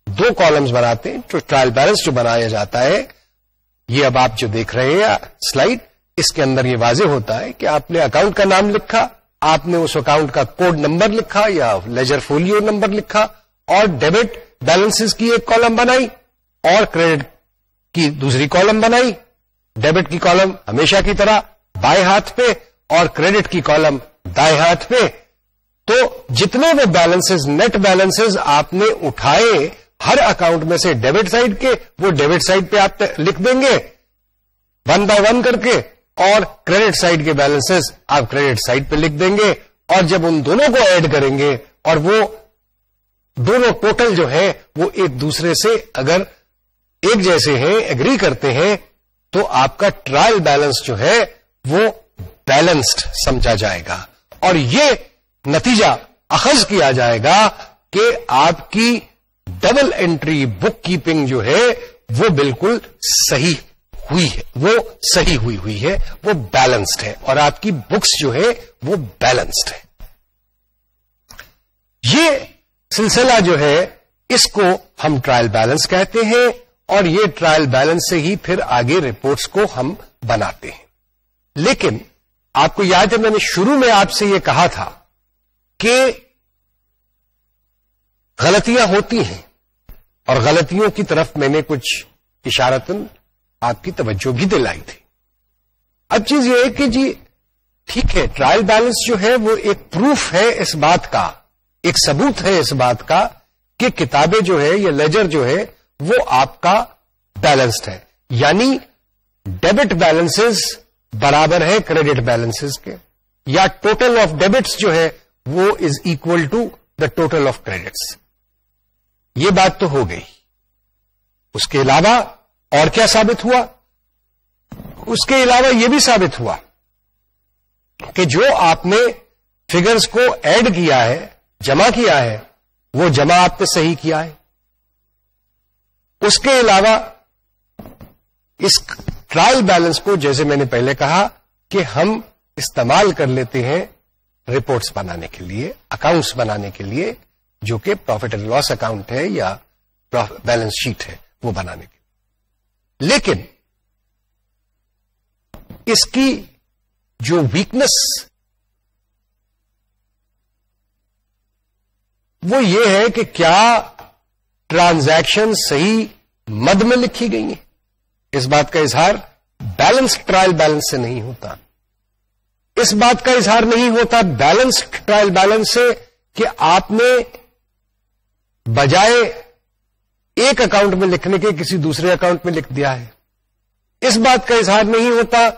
2 کالمز بناتے ہیں. جو ٹرائل بیلنس جو بنایا جاتا ہے یہ اب آپ جو دیکھ رہے ہیں سلائیڈ، اس کے اندر یہ واضح ہوتا ہے کہ آپ نے اکاؤنٹ کا نام لکھا، آپ نے اس اکاؤنٹ کا کوڈ نمبر لکھا یا لیجر فولیو نمبر لکھا اور ڈیبٹ بیلنسز کی ایک کالم بنائی اور کریڈٹ کی دوسری کالم بنائی. ڈیبٹ کی کالم ہمیشہ کی طرح بائیں ہاتھ پہ اور کریڈٹ کی کالم دائیں ہاتھ پہ. تو جتنے وہ بیلنسز نیٹ بیلنسز آپ نے اٹھائے ہر اکاؤنٹ میں سے ڈیبٹ سائڈ کے وہ ڈیبٹ سائڈ پہ آپ لکھ دیں گے 1 by 1 کر کے، اور کریڈٹ سائڈ کے بیلنسز آپ کریڈٹ سائڈ پہ لکھ دیں گے. اور جب ان دونوں کو ایڈ کریں گے اور وہ دونوں ٹوٹل جو ہے وہ ایک دوسرے سے اگر ایک جیسے ہیں ایگری کرتے ہیں تو آپ کا ٹرائل بیلنس جو ہے وہ بیلنسڈ سمجھا جائے گا. اور یہ نتیجہ اخذ کیا جائے گا کہ آپ کی ڈبل انٹری بک کیپنگ جو ہے وہ بالکل صحیح ہوئی ہے، وہ صحیح ہوئی ہے، وہ بیلنسڈ ہے اور آپ کی بکس جو ہے وہ بیلنسڈ ہے. یہ سلسلہ جو ہے اس کو ہم ٹرائل بیلنس کہتے ہیں اور یہ ٹرائل بیلنس سے ہی پھر آگے رپورٹس کو ہم بناتے ہیں. لیکن آپ کو یاد ہے میں نے شروع میں آپ سے یہ کہا تھا کہ غلطیاں ہوتی ہیں اور غلطیوں کی طرف میں نے کچھ اشارتاً آپ کی توجہ بھی دلائی تھی. اب چیز یہ ہے کہ جی ٹھیک ہے ٹرائل بیلنس جو ہے وہ ایک پروف ہے اس بات کا، ایک ثبوت ہے اس بات کا کہ کتابیں جو ہے یا لیجر جو ہے وہ آپ کا بیلنسڈ ہے. یعنی ڈیبٹ بیلنسز برابر ہے کریڈٹ بیلنسز کے، یا ٹوٹل آف ڈیبٹس جو ہے وہ is equal to the total of credits. یہ بات تو ہو گئی. اس کے علاوہ اور کیا ثابت ہوا؟ اس کے علاوہ یہ بھی ثابت ہوا کہ جو آپ نے فگرز کو ایڈ کیا ہے، جمع کیا ہے، وہ جمع آپ نے صحیح کیا ہے. اس کے علاوہ اس ٹرائل بیلنس کو جیسے میں نے پہلے کہا کہ ہم استعمال کر لیتے ہیں رپورٹس بنانے کے لیے، اکاؤنٹس بنانے کے لیے، جو کہ پروفٹ اینڈ لاس اکاؤنٹ ہے یا بیلنس شیٹ ہے وہ بنانے کے لیے. لیکن اس کی جو ویکنس وہ یہ ہے کہ کیا ٹرانزیکشن صحیح مد میں لکھی گئی ہیں. اس بات کا اظہار بیلنس ٹرائل بیلنس سے نہیں ہوتا. اس بات کا اظہار نہیں ہوتا بیلنس ٹرائل بیلنس سے کہ آپ نے بجائے ایک اکاؤنٹ میں لکھنے کے کسی دوسرے اکاؤنٹ میں لکھ دیا ہے. اس بات کا اظہار نہیں ہوتا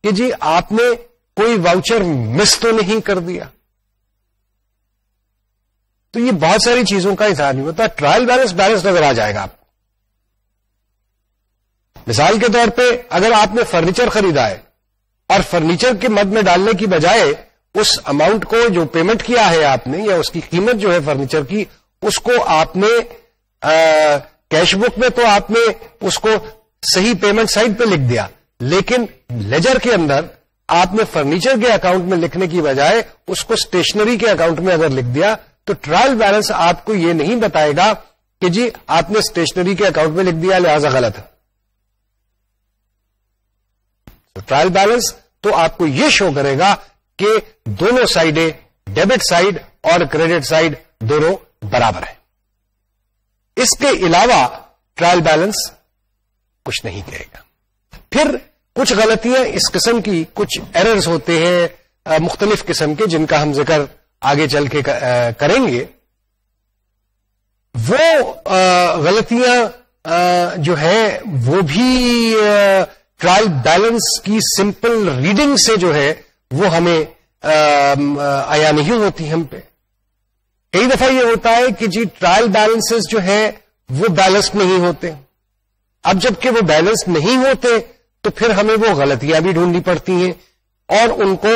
کہ جی آپ نے کوئی واؤچر مس تو نہیں کر دیا. تو یہ بہت ساری چیزوں کا اظہار نہیں ہوتا. ٹرائل بیلنس بیلنس نظر آ جائے گا آپ. مثال کے طور پہ اگر آپ نے فرنیچر خریدا ہے اور فرنیچر کے مد میں ڈالنے کی بجائے اس اماؤنٹ کو جو پیمنٹ کیا ہے آپ نے یا اس کی قیمت جو ہے فرنیچر کی اس کو آپ نے کیش بک میں تو آپ نے اس کو صحیح پیمنٹ سائڈ پہ لکھ دیا، لیکن لیجر کے اندر آپ نے فرنیچر کے اکاؤنٹ میں لکھنے کی بجائے اس کو اسٹیشنری کے اکاؤنٹ میں اگر لکھ دیا تو ٹرائل بیلنس آپ کو یہ نہیں بتائے گا کہ جی آپ نے اسٹیشنری کے اکاؤنٹ میں لکھ دیا لہذا غلط ہے. ٹرائل بیلنس تو آپ کو یہ شو کرے گا کہ دونوں سائڈیں ڈیبٹ سائڈ اور کریڈٹ سائڈ دونوں برابر ہے. اس کے علاوہ ٹرائل بیلنس کچھ نہیں کہے گا. پھر کچھ غلطیاں اس قسم کی، کچھ ایررز ہوتے ہیں مختلف قسم کے، جن کا ہم ذکر آگے چل کے کریں گے. وہ غلطیاں جو ہیں وہ بھی ٹرائل بیلنس کی سمپل ریڈنگ سے جو ہے وہ ہمیں آیا نہیں ہوتی ہم پہ. کئی دفعہ یہ ہوتا ہے کہ جی ٹرائل بیلنسز جو ہیں وہ بیلنس نہیں ہوتے. اب جبکہ وہ بیلنس نہیں ہوتے تو پھر ہمیں وہ غلطیاں بھی ڈھونڈنی پڑتی ہیں اور ان کو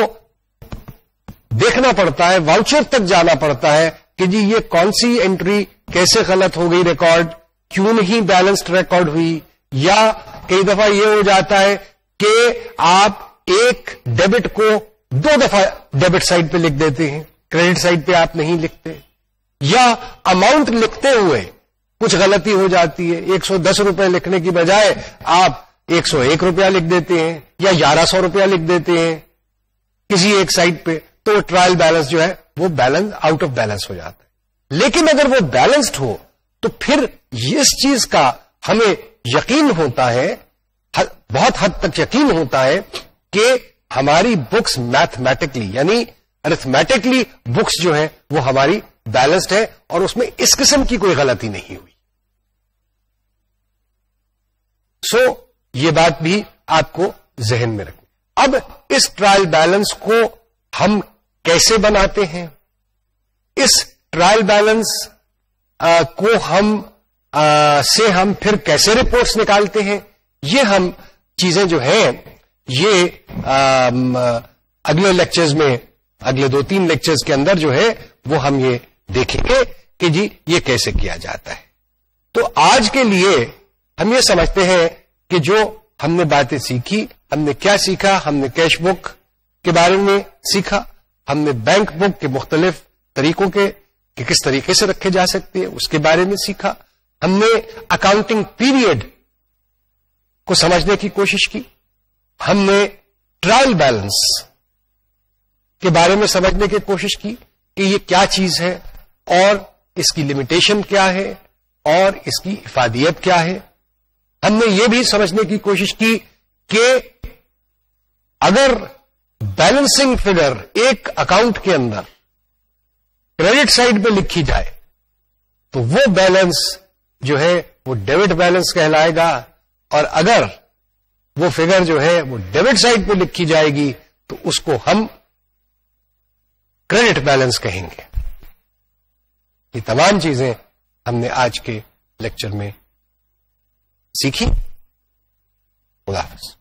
دیکھنا پڑتا ہے، واؤچر تک جانا پڑتا ہے کہ جی یہ کون سی انٹری کیسے غلط ہو گئی ریکارڈ، کیوں نہیں بیلنسڈ ریکارڈ ہوئی. یا کئی دفعہ یہ ہو جاتا ہے کہ آپ ایک ڈیبٹ کو 2 دفعہ ڈیبٹ سائڈ پہ لکھ دیتے ہیں، کریڈٹ سائڈ پہ آپ نہیں لکھتے. یا اماؤنٹ لکھتے ہوئے کچھ غلطی ہو جاتی ہے، 110 روپے لکھنے کی بجائے آپ 101 روپیہ لکھ دیتے ہیں یا 1100 روپیہ لکھ دیتے ہیں کسی ایک سائڈ پہ، تو ٹرائل بیلنس جو ہے وہ بیلنس آؤٹ آف بیلنس ہو جاتا ہے. لیکن اگر وہ بیلنسڈ ہو تو پھر اس چیز کا ہمیں یقین ہوتا ہے، بہت حد تک یقین ہوتا ہے کہ ہماری بکس میتھمیٹکلی یعنی ارتھمیٹکلی بکس جو ہے وہ ہماری بیلنسڈ ہے اور اس میں اس قسم کی کوئی غلطی نہیں ہوئی. سو یہ بات بھی آپ کو ذہن میں رکھیں. اب اس ٹرائل بیلنس کو ہم کیسے بناتے ہیں؟ اس ٹرائل بیلنس کو ہم پھر کیسے رپورٹس نکالتے ہیں؟ یہ ہم چیزیں جو ہیں یہ اگلے لیکچرز میں، اگلے 2-3 لیکچرز کے اندر جو ہے وہ ہم یہ دیکھیں گے کہ جی یہ کیسے کیا جاتا ہے. تو آج کے لیے ہم یہ سمجھتے ہیں کہ جو ہم نے باتیں سیکھی، ہم نے کیا سیکھا؟ ہم نے کیش بک کے بارے میں سیکھا، ہم نے بینک بک کے مختلف طریقوں کے کہ کس طریقے سے رکھے جا سکتے ہیں اس کے بارے میں سیکھا. ہم نے اکاؤنٹنگ پیریڈ کو سمجھنے کی کوشش کی. ہم نے ٹرائل بیلنس کے بارے میں سمجھنے کی کوشش کی کہ یہ کیا چیز ہے اور اس کی لمیٹیشن کیا ہے اور اس کی افادیت کیا ہے. ہم نے یہ بھی سمجھنے کی کوشش کی کہ اگر بیلنسنگ فگر ایک اکاؤنٹ کے اندر کریڈٹ سائڈ پہ لکھی جائے تو وہ بیلنس جو ہے وہ ڈیبٹ بیلنس کہلائے گا، اور اگر وہ فگر جو ہے وہ ڈیبٹ سائڈ پہ لکھی جائے گی تو اس کو ہم کریڈٹ بیلنس کہیں گے. یہ تمام چیزیں ہم نے آج کے لیکچر میں سیکھی. خدا حافظ.